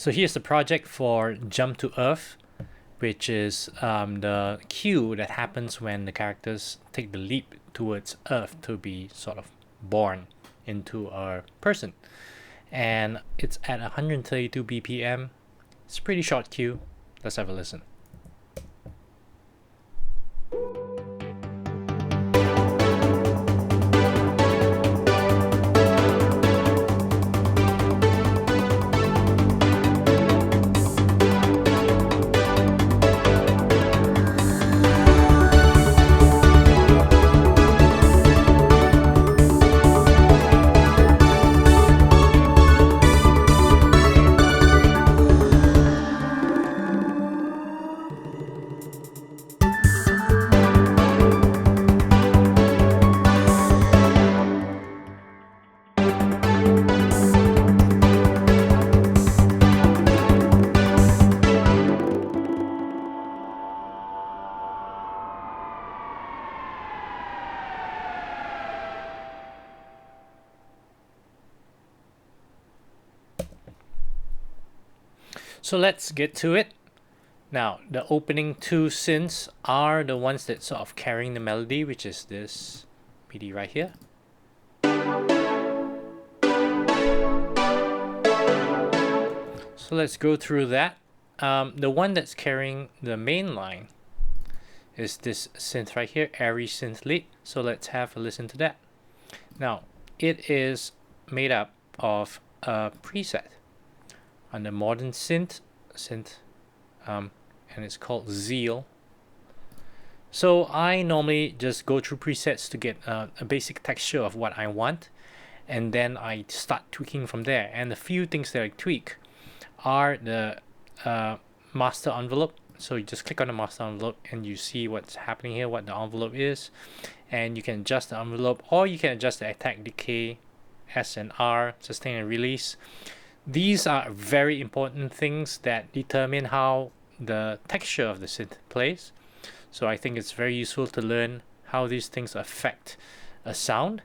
So here's the project for Jump to Earth, which is the cue that happens when the characters take the leap towards Earth to be sort of born into a person. And it's at 132 BPM. It's a pretty short cue. Let's have a listen. So let's get to it. Now, the opening two synths are the ones that sort of carrying the melody, which is this MIDI right here. So let's go through that. The one that's carrying the main line is this synth right here, Airy Synth Lead. So let's have a listen to that. Now, it is made up of a preset on the modern synth, and it's called Zeal. So I normally just go through presets to get a basic texture of what I want, and then I start tweaking from there. And the few things that I tweak are the master envelope. So you just click on the master envelope and you see what's happening here, what the envelope is, and you can adjust the envelope, or you can adjust the attack, decay, S and R, sustain and release. These are very important things that determine how the texture of the synth plays. So I think it's very useful to learn how these things affect a sound.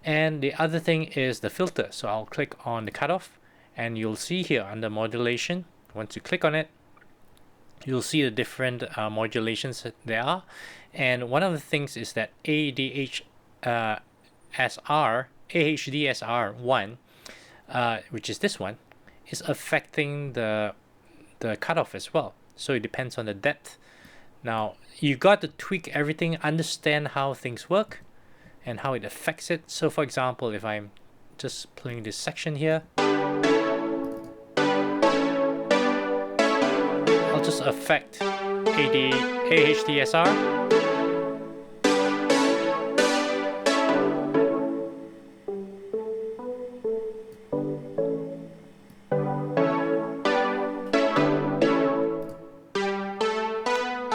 And the other thing is the filter. So I'll click on the cutoff, and you'll see here under modulation, once you click on it, you'll see the different modulations that there are. And one of the things is that AHDSR1, which is this one, is affecting the cutoff as well. So it depends on the depth. Now, you got to tweak everything, understand how things work and how it affects it. So for example, if I'm just playing this section here, I'll just affect AHDSR.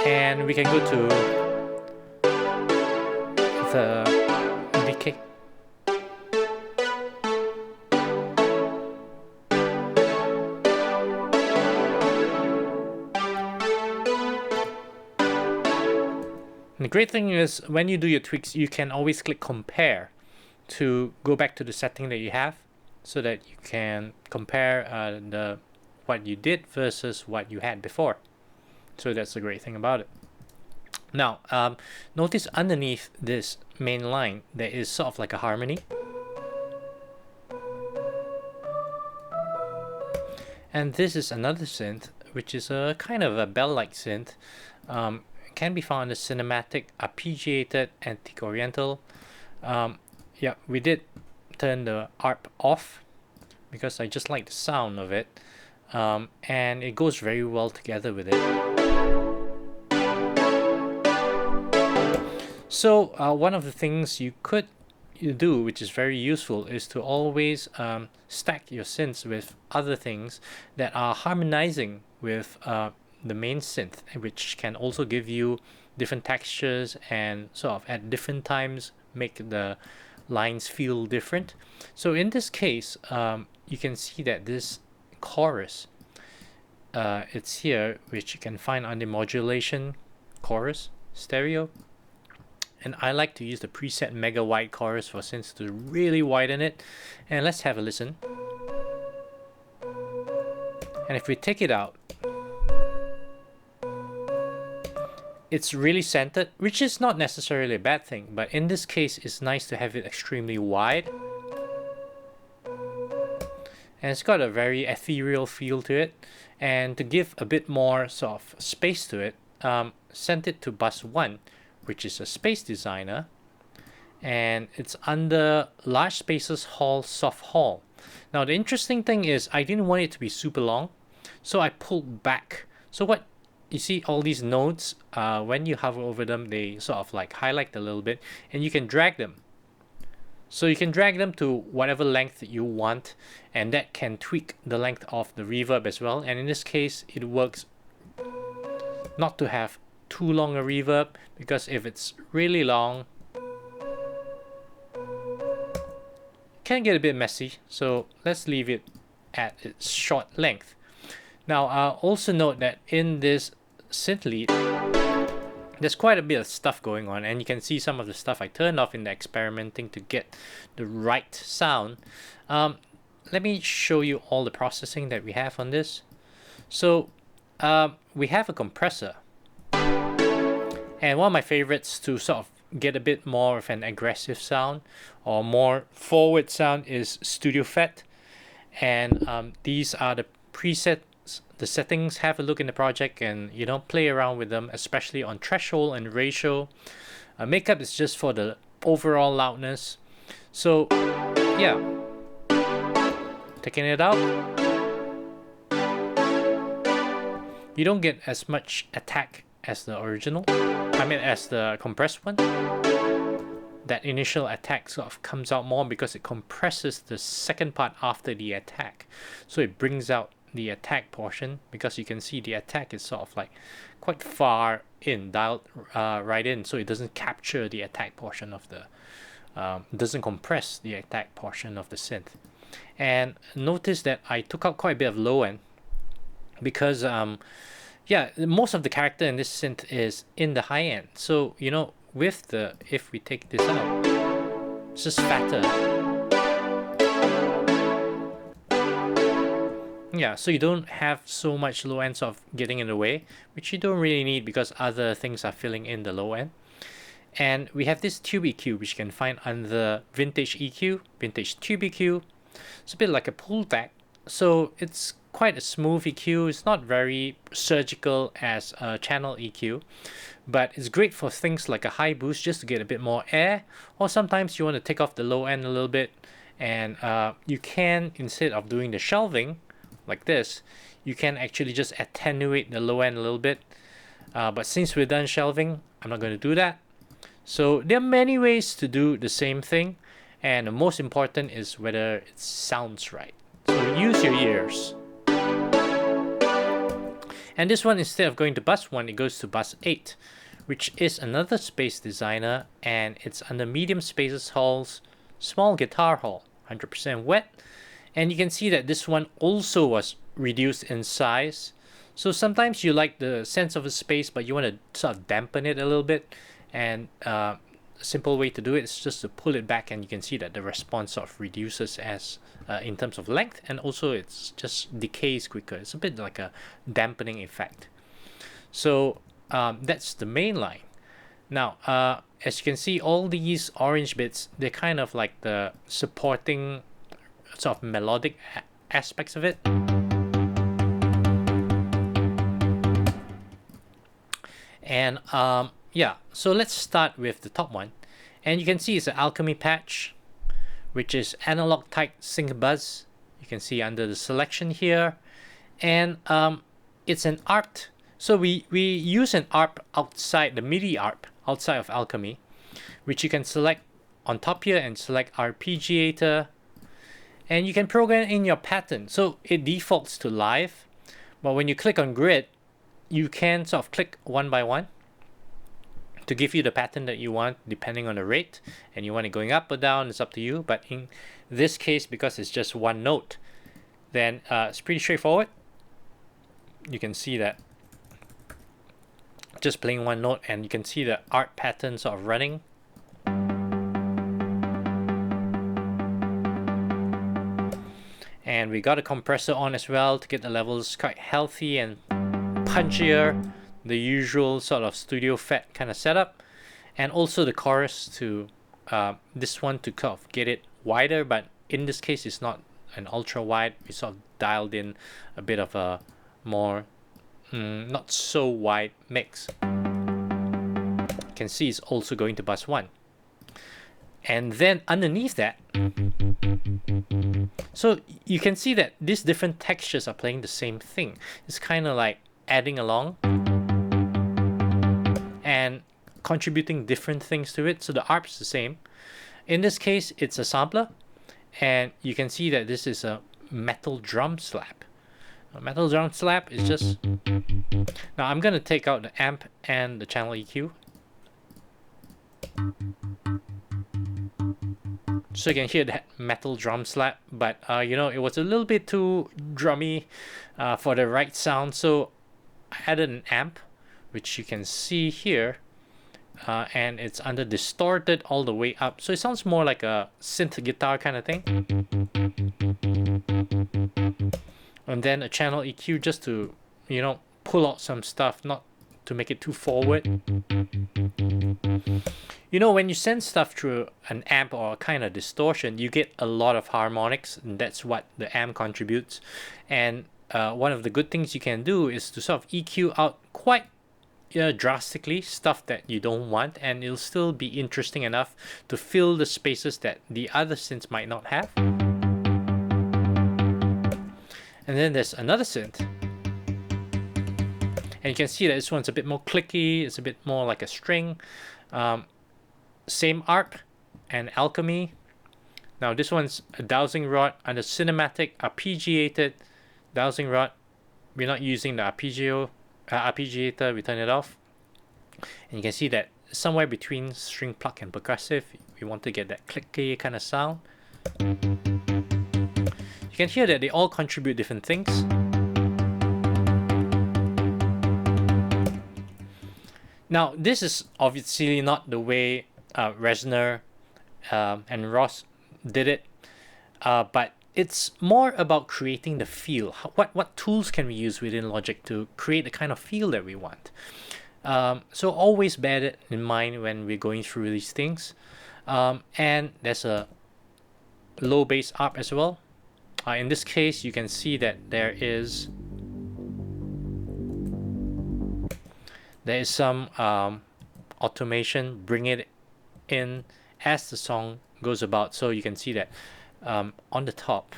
And we can go to the decay. And the great thing is when you do your tweaks, you can always click compare to go back to the setting that you have, so that you can compare what you did versus what you had before. So that's the great thing about it. Now, notice underneath this main line, there is sort of like a harmony. And this is another synth, which is a kind of a bell-like synth. It can be found in the cinematic, arpeggiated, antique oriental. Yeah, we did turn the ARP off because I just like the sound of it. And it goes very well together with it. So one of the things you could do, which is very useful, is to always stack your synths with other things that are harmonizing with the main synth, which can also give you different textures and sort of at different times make the lines feel different. So in this case, you can see that this chorus, it's here, which you can find under modulation, chorus, stereo. And I like to use the preset mega wide chorus for synths to really widen it. And let's have a listen. And if we take it out, it's really centered, which is not necessarily a bad thing, but in this case it's nice to have it extremely wide. And it's got a very ethereal feel to it. And to give a bit more sort of space to it, sent it to bus 1, which is a space designer. And it's under large spaces hall, soft hall. Now the interesting thing is I didn't want it to be super long, so I pulled back. So what you see, all these nodes, when you hover over them, they sort of like highlight a little bit, and you can drag them. So you can drag them to whatever length that you want, and that can tweak the length of the reverb as well. And in this case, it works not to have too long a reverb, because if it's really long, it can get a bit messy. So let's leave it at its short length. Now, also note that in this synth lead, there's quite a bit of stuff going on, and you can see some of the stuff I turned off in the experimenting to get the right sound. Let me show you all the processing that we have on this. So we have a compressor, and one of my favorites to sort of get a bit more of an aggressive sound or more forward sound is Studio Fet, and these are the presets, the settings. Have a look in the project and play around with them, especially on threshold and ratio. Makeup is just for the overall loudness. So yeah, taking it out, you don't get as much attack as the original, as the compressed one. That initial attack sort of comes out more because it compresses the second part after the attack, so it brings out the attack portion, because you can see the attack is sort of like quite far in, dialed right in, so it doesn't capture the attack portion of the doesn't compress the attack portion of the synth. And notice that I took out quite a bit of low end, because yeah, most of the character in this synth is in the high end. So with the, if we take this out, it's just fatter. Yeah, so you don't have so much low end sort of getting in the way, which you don't really need because other things are filling in the low end. And we have this tube EQ, which you can find under vintage EQ, vintage tube EQ. It's a bit like a pullback, so it's quite a smooth EQ. It's not very surgical as a channel EQ, but it's great for things like a high boost, just to get a bit more air, or sometimes you want to take off the low end a little bit, and you can, instead of doing the shelving like this, you can actually just attenuate the low end a little bit. But since we're done shelving, I'm not going to do that. So there are many ways to do the same thing, and the most important is whether it sounds right. So use your ears. And this one, instead of going to bus 1, it goes to bus 8, which is another space designer, and it's under medium spaces halls, small guitar hall, 100% wet. And you can see that this one also was reduced in size. So sometimes you like the sense of a space, but you want to sort of dampen it a little bit. And a simple way to do it is just to pull it back, and you can see that the response sort of reduces as in terms of length, and also it's just decays quicker. It's a bit like a dampening effect. So that's the main line. Now, as you can see, all these orange bits, they're kind of like the supporting sort of melodic aspects of it. And yeah, so let's start with the top one. And you can see it's an Alchemy patch, which is analog type sync buzz. You can see under the selection here. And it's an ARP. So we use an ARP outside, the MIDI ARP outside of Alchemy, which you can select on top here and select Arpeggiator. And you can program in your pattern. So it defaults to live, but when you click on grid, you can sort of click one by one to give you the pattern that you want depending on the rate, and you want it going up or down, it's up to you. But in this case, because it's just one note, then it's pretty straightforward. You can see that just playing one note, and you can see the art pattern sort of running. And we got a compressor on as well to get the levels quite healthy and punchier, the usual sort of studio fat kind of setup. And also the chorus to this one to kind of get it wider, but in this case it's not an ultra wide. We sort of dialed in a bit of a more not so wide mix. You can see it's also going to bus 1. And then underneath that, so you can see that these different textures are playing the same thing. It's kind of like adding along and contributing different things to it. So the ARP is the same. In this case, it's a sampler, and you can see that this is a metal drum slap. A metal drum slap is just... Now I'm going to take out the amp and the channel EQ. So you can hear that metal drum slap, but you know, it was a little bit too drummy for the right sound, so I added an amp, which you can see here, and it's under distorted all the way up, so it sounds more like a synth guitar kind of thing. And then a channel EQ just to, you know, pull out some stuff, not to make it too forward. You know, when you send stuff through an amp or a kind of distortion, you get a lot of harmonics, and that's what the amp contributes. And one of the good things you can do is to sort of EQ out quite drastically stuff that you don't want, and it'll still be interesting enough to fill the spaces that the other synths might not have. And then there's another synth. And you can see that this one's a bit more clicky, it's a bit more like a string. Same ARP and alchemy. Now this one's a dowsing rod under cinematic arpeggiated dowsing rod. We're not using the arpeggiator, we turn it off. And you can see that somewhere between string pluck and percussive, we want to get that clicky kind of sound. You can hear that they all contribute different things. Now, this is obviously not the way Reznor and Ross did it, but it's more about creating the feel. What tools can we use within Logic to create the kind of feel that we want? So always bear that in mind when we're going through these things. And there's a low bass ARP as well. In this case, you can see that there is some automation, bring it in as the song goes about. So you can see that on the top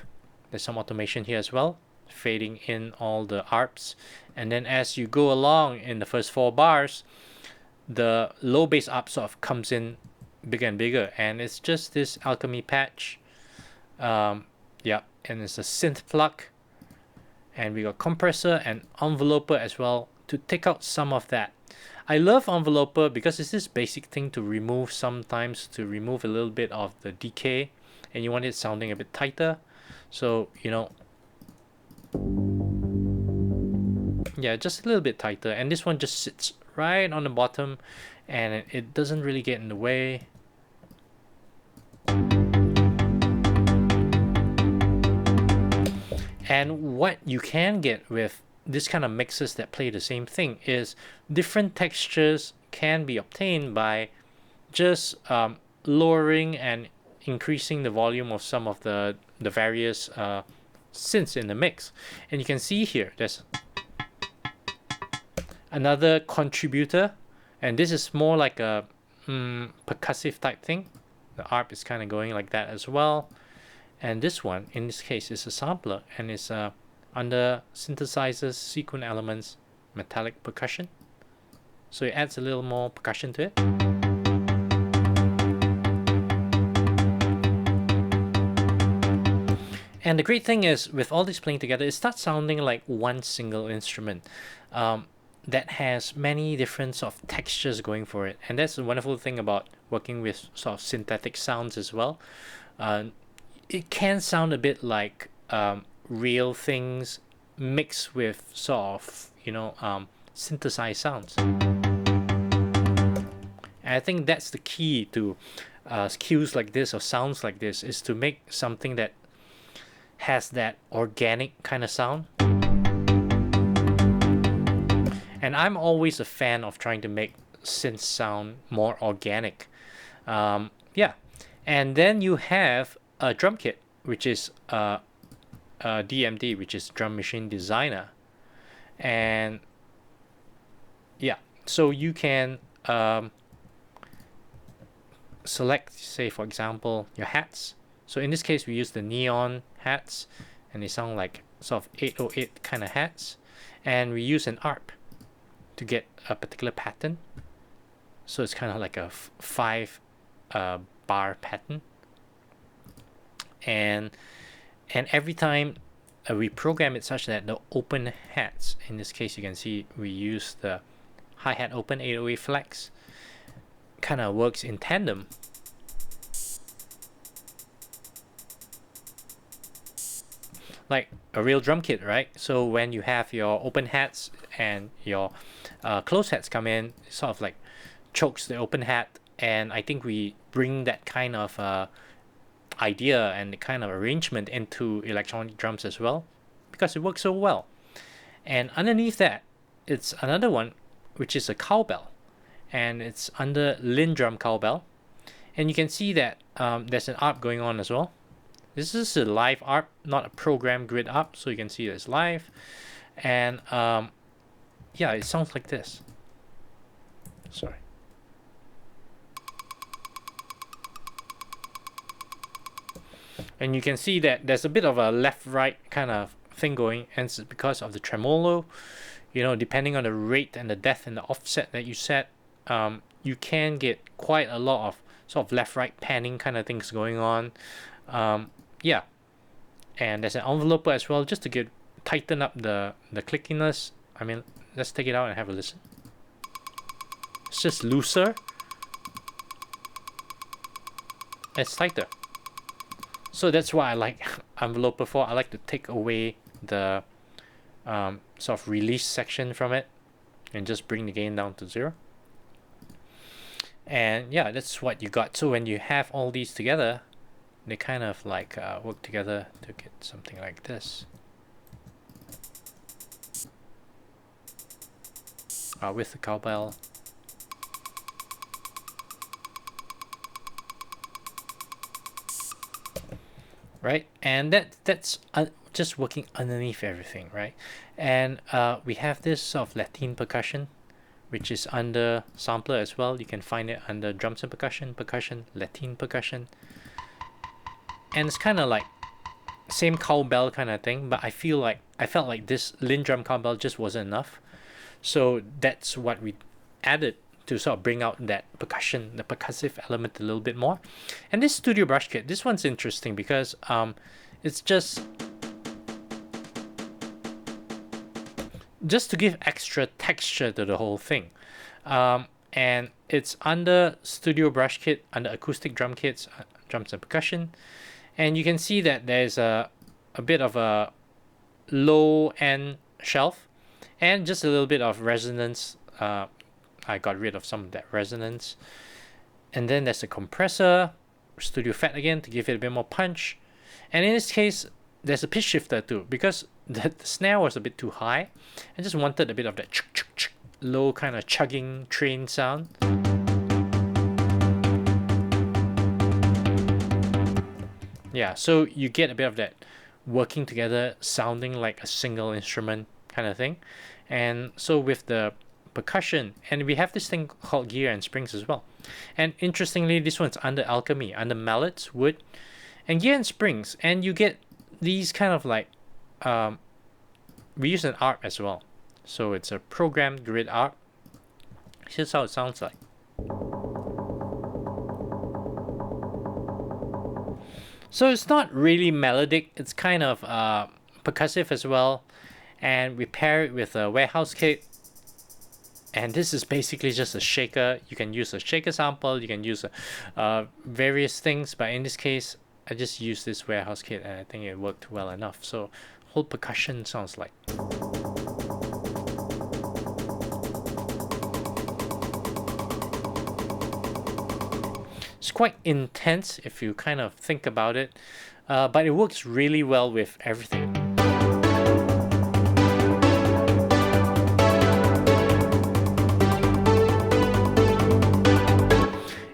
there's some automation here as well, fading in all the ARPs, and then as you go along in the first 4 bars, the low bass ARP sort of comes in bigger and bigger, and it's just this alchemy patch. Yeah, and it's a synth plug, and we got compressor and enveloper as well to take out some of that. I love enveloper because it's this basic thing to remove sometimes, to remove a little bit of the decay, and you want it sounding a bit tighter. So, you know, yeah, just a little bit tighter. And this one just sits right on the bottom, and it doesn't really get in the way. And what you can get with this kind of mixes that play the same thing is different textures can be obtained by just lowering and increasing the volume of some of the various synths in the mix. And you can see here there's another contributor, and this is more like a percussive type thing. The ARP is kind of going like that as well. And this one in this case is a sampler, and it's under Synthesizer's sequence elements metallic percussion, so it adds a little more percussion to it. And the great thing is, with all this playing together, it starts sounding like one single instrument that has many different sort of textures going for it. And that's the wonderful thing about working with sort of synthetic sounds as well. It can sound a bit like real things mixed with sort of, you know, synthesized sounds. And I think that's the key to cues like this or sounds like this, is to make something that has that organic kind of sound. And I'm always a fan of trying to make synth sound more organic. Yeah. And then you have a drum kit, which is DMD, which is Drum Machine Designer. And yeah, so you can select, say, for example, your hats. So in this case, we use the neon hats, and they sound like sort of 808 kind of hats. And we use an ARP to get a particular pattern. So it's kind of like a 5 bar pattern. And every time we program it such that the open hats, in this case you can see we use the hi-hat open 808 flex, kind of works in tandem. Like a real drum kit, right? So when you have your open hats and your closed hats come in, it sort of like chokes the open hat. And I think we bring that kind of idea and the kind of arrangement into electronic drums as well, because it works so well. And underneath that, it's another one, which is a cowbell, and it's under Lindrum cowbell. And you can see that there's an ARP going on as well. This is a live ARP, not a program grid ARP, so you can see it's live. And yeah, it sounds like this. Sorry. And you can see that there's a bit of a left-right kind of thing going, and it's because of the tremolo. You know, depending on the rate and the depth and the offset that you set, you can get quite a lot of sort of left-right panning kind of things going on. Yeah, and there's an enveloper as well, just to tighten up the clickiness. I mean, let's take it out and have a listen. It's just looser. It's tighter. So that's why I like enveloper for. I like to take away the sort of release section from it and just bring the gain down to 0. And yeah, that's what you got. So when you have all these together, they kind of like work together to get something like this. With the cowbell. Right, and that's just working underneath everything, right? And we have this sort of Latin percussion, which is under sampler as well. You can find it under drums and percussion, Latin percussion. And it's kind of like same cowbell kind of thing, but I felt like this Lindrum cowbell just wasn't enough. So that's what we added to sort of bring out that percussion, the percussive element a little bit more. And this studio brush kit, this one's interesting because it's just to give extra texture to the whole thing. And it's under studio brush kit, under acoustic drum kits, drums and percussion. And you can see that there's a bit of a low end shelf and just a little bit of resonance. I got rid of some of that resonance. And then there's a compressor, studio fat again to give it a bit more punch. And in this case, there's a pitch shifter too, because the snare was a bit too high. I just wanted a bit of that low kind of chugging train sound. Yeah, so you get a bit of that working together, sounding like a single instrument kind of thing. And so with the percussion, and we have this thing called gear and springs as well. And interestingly, this one's under alchemy, under mallets, wood, and gear and springs. And you get these kind of like, we use an ARP as well. So it's a programmed grid ARP. Here's how it sounds like. So it's not really melodic, it's kind of percussive as well. And we pair it with a warehouse kit. And this is basically just a shaker. You can use a shaker sample, you can use various things, but in this case, I just used this warehouse kit and I think it worked well enough. So whole percussion sounds like. It's quite intense if you kind of think about it, but it works really well with everything.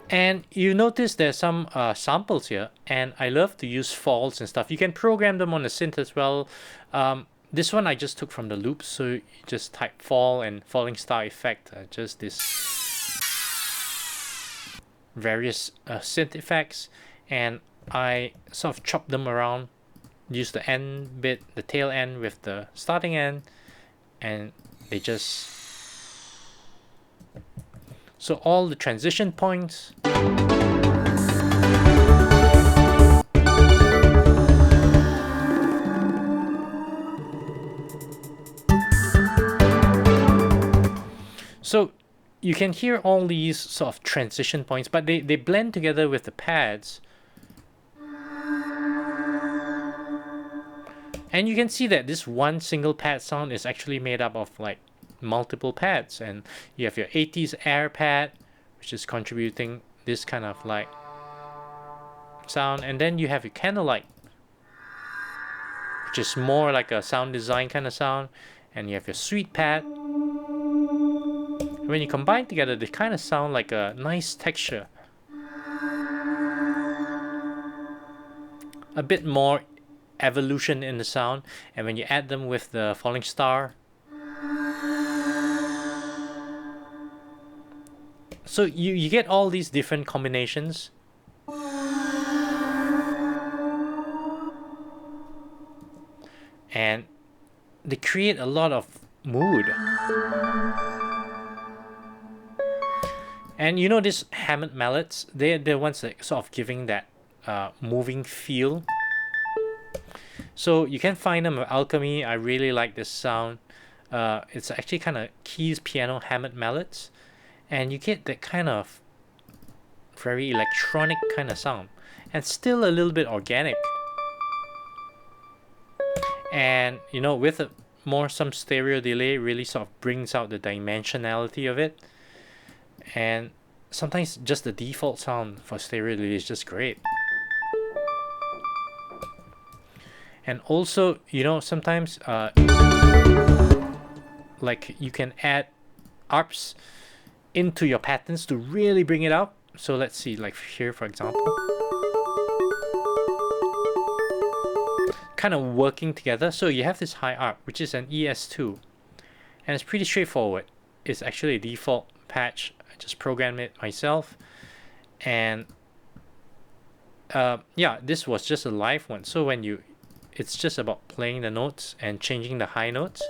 And you notice there's some samples here, and I love to use falls and stuff. You can program them on the synth as well. This one I just took from the loops, so you just type fall and falling star effect, just this various synth effects, and I sort of chop them around, use the end bit, the tail end with the starting end, and they just... So all the transition points. So you can hear all these sort of transition points, but they blend together with the pads. And you can see that this one single pad sound is actually made up of like multiple pads, and you have your 80s air pad, which is contributing this kind of like sound, and then you have your candlelight, which is more like a sound design kind of sound, and you have your sweet pad. When you combine together, they kind of sound like a nice texture, a bit more evolution in the sound. And when you add them with the falling star, so you get all these different combinations. And they create a lot of mood. And you know these Hammond mallets, they're the ones that sort of giving that moving feel. So you can find them at Alchemy. I really like this sound. It's actually kind of keys piano Hammond mallets, and you get that kind of very electronic kind of sound, and still a little bit organic. And you know, with some stereo delay, really sort of brings out the dimensionality of it. And sometimes just the default sound for stereo delay is just great. And also, you know, sometimes like you can add arps into your patterns to really bring it out. So let's see, like here for example, kind of working together. So you have this high arp, which is an ES2, and it's pretty straightforward. It's actually a default patch. I just programmed it myself, and yeah, this was just a live one. So when it's just about playing the notes and changing the high notes.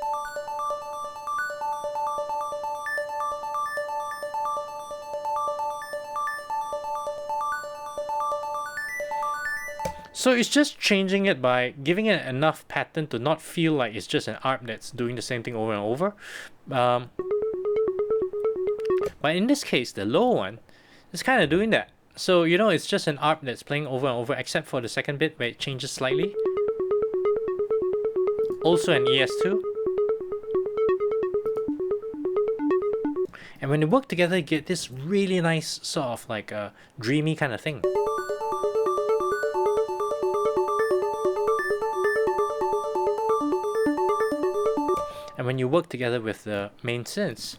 So it's just changing it by giving it enough pattern to not feel like it's just an arp that's doing the same thing over and over. But in this case, the low one is kind of doing that. So, you know, it's just an arp that's playing over and over, except for the second bit where it changes slightly. Also an ES2. And when they work together, you get this really nice sort of like a dreamy kind of thing. And when you work together with the main synths,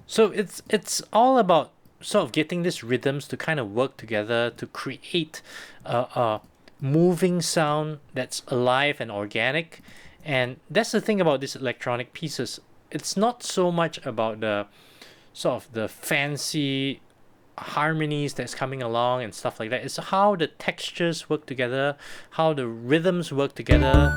so it's all about sort of getting these rhythms to kind of work together to create a moving sound that's alive and organic. And that's the thing about these electronic pieces. It's not so much about the sort of the fancy harmonies that's coming along and stuff like that. It's how the textures work together, how the rhythms work together.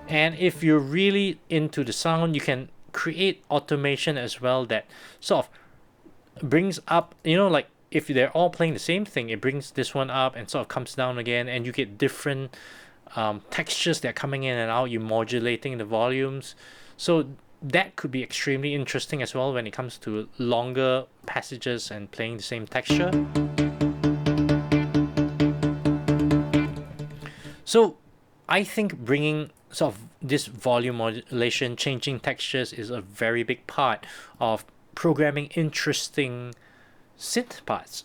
And if you're really into the sound, you can create automation as well that sort of brings up, you know, like if they're all playing the same thing, it brings this one up and sort of comes down again, and you get different textures that are coming in and out. You're modulating the volumes. So that could be extremely interesting as well when it comes to longer passages and playing the same texture. So I think bringing sort of this volume modulation, changing textures is a very big part of programming interesting synth parts.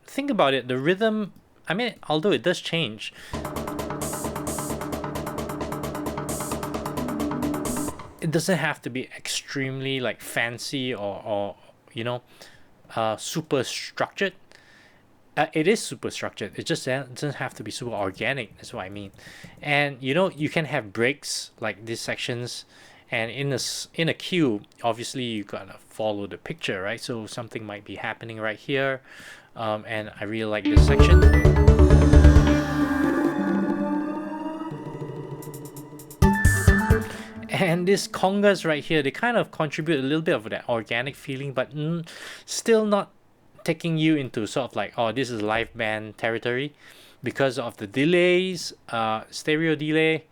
Think about it, the rhythm, I mean, although it does change, it doesn't have to be extremely like fancy or you know, super structured. It is super structured. It just doesn't have to be super organic. That's what I mean. And you know, you can have breaks like these sections, and in a cue, obviously you gotta follow the picture, right? So something might be happening right here, and I really like this section. And these congas right here, they kind of contribute a little bit of that organic feeling, but still not taking you into sort of like, oh, this is live band territory, because of the delays, stereo delay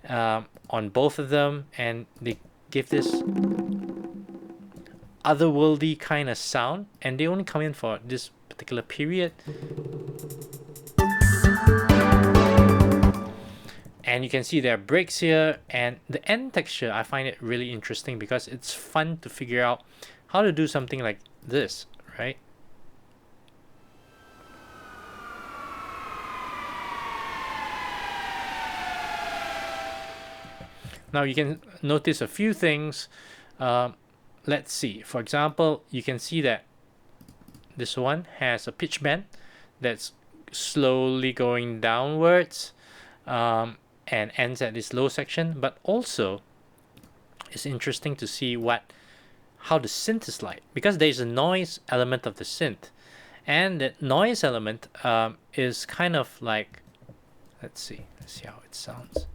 on both of them, and they give this otherworldly kind of sound, and they only come in for this particular period. And you can see there are breaks here, and the end texture, I find it really interesting because it's fun to figure out how to do something like this, right? Now you can notice a few things. Let's see. For example, you can see that this one has a pitch bend that's slowly going downwards and ends at this low section. But also, it's interesting to see how the synth is like, because there's a noise element of the synth, and that noise element is kind of like, let's see how it sounds.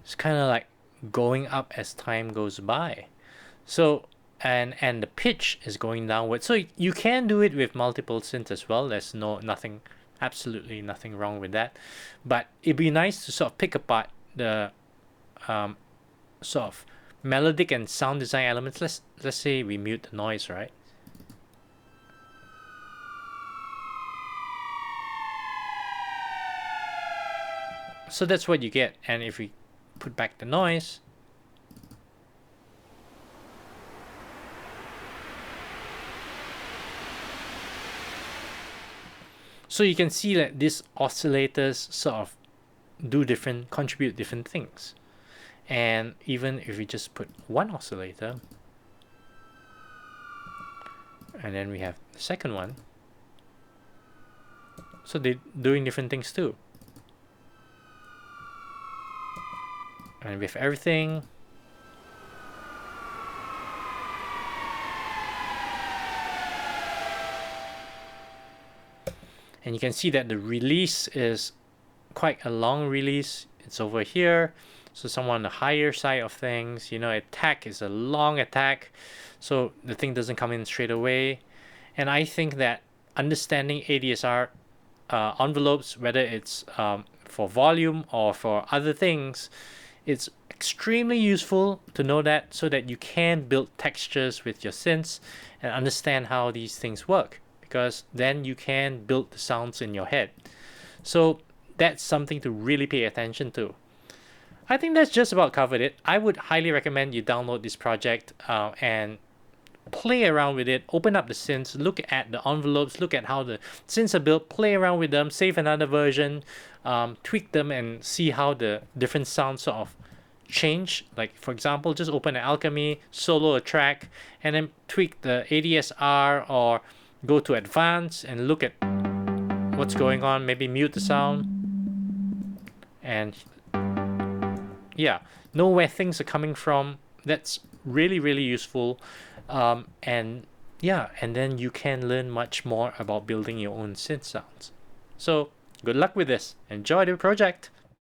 It's kind of like going up as time goes by. So and the pitch is going downward. So you can do it with multiple synths as well. There's absolutely nothing wrong with that. But it'd be nice to sort of pick apart the sort of melodic and sound design elements. Let's say we mute the noise, right? So that's what you get. And if we put back the noise, so you can see that these oscillators sort of contribute different things. And even if we just put one oscillator, and then we have the second one, so they're doing different things too. And with everything, and you can see that the release is quite a long release. It's over here. So somewhat on the higher side of things. You know, attack is a long attack, so the thing doesn't come in straight away. And I think that understanding ADSR envelopes, whether it's for volume or for other things, it's extremely useful to know that, so that you can build textures with your synths and understand how these things work, because then you can build the sounds in your head. So that's something to really pay attention to. I think that's just about covered it. I would highly recommend you download this project and play around with it. Open up the synths, look at the envelopes, look at how the synths are built, play around with them, save another version, tweak them, and see how the different sounds sort of change. Like, for example, just open an Alchemy, solo a track, and then tweak the ADSR or go to advanced and look at what's going on, maybe mute the sound, and yeah, know where things are coming from. That's really, really useful. And yeah, and then you can learn much more about building your own synth sounds. So good luck with this. Enjoy the project.